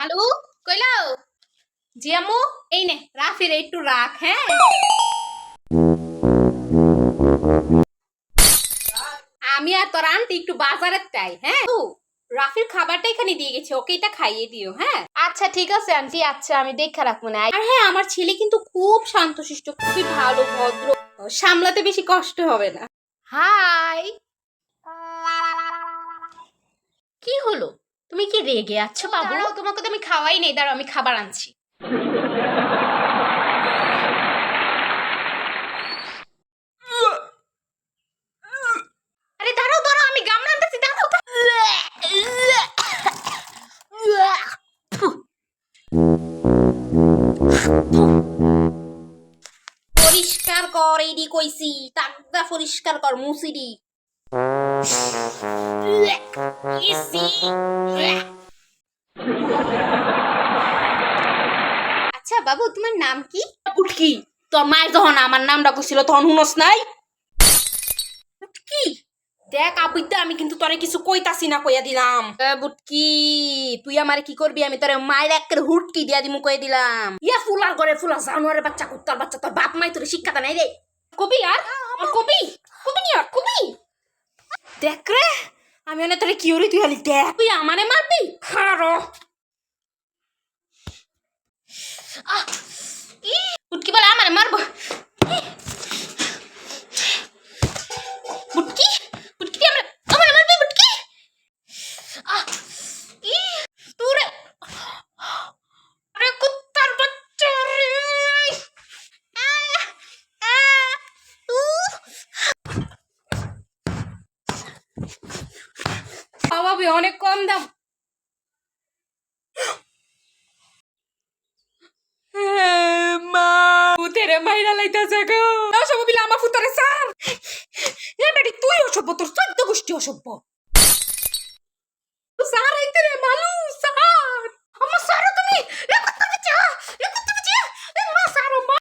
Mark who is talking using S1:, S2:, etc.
S1: Hello, কইলো? জি আম্মু, এই নে রাফির একটু রাখ, হ্যাঁ? আমি আর তোর আন্টি একটু বাজারে যাই, হ্যাঁ? রাফির খাবারটা এখানে দিয়ে গেছে, ওকে এটা খাইয়ে দিও, হ্যাঁ? আচ্ছা ঠিক আছে আন্টি, আচ্ছা আমি দেখা রাখবো না। আর হ্যাঁ, আমার ছেলে কিন্তু খুব শান্তশিষ্ট, খুবই ভালো ভদ্র, সামলাতে বেশি কষ্ট হবে না। হাই, কি হলো? তুমি কি রেগে আছো বাবু? দাঁড়াও, তোমাকে তো আমি খাওয়াই নেই, দাঁড়াও আমি খাবার আনছি। আরে দাঁড়াও দাঁড়াও, আমি গামলা আনতেছি, দাঁড়াও পরিষ্কার কর, এইডি কইছি, তাকদা পরিষ্কার কর, মুসিডি। আচ্ছা বাবু, তোমার নাম কি? পুটকি। তোর মায়ের যখন আমার নামটা কইছিল তখন হুনস নাই? পুটকি, দেখ আবিদ্যা, আমি কিন্তু তোরে কিছু কইতাছি না, কইয়া দিলাম। বুটকি, তুই আমারে কি করবি? আমি তোরে মায়ের একের হুটকি দিয়া দিমু, কইয়া দিলাম। ইয়া ফুলার ঘরে ফুলা জানোয়ারের বাচ্চা, কুত্তার বাচ্চা, তোর বাপ মাই তোরে শিক্ষা দেয় নাই রে। কবি আর কবি কবি নি আর কবি। দেখ রে, আমি অনেক তোরে কি হরি, তুই খালি দেখ, তুই আমারে মারবি, খারো। বুটকি বলে আমারে মারবো। বুটকি, বুটকি তুই আমারে মারবি, বুটকি। তোরে, আরে কুত্তার বাচ্চা রে। বাবা অনেক কম দাম। মা, পুতেরে মাইরা লাইতাছে গো। সব বিলা আমার পুতরে স্যার। এটা তুই অসভ্য, তোর 14 গোষ্ঠী অসভ্য।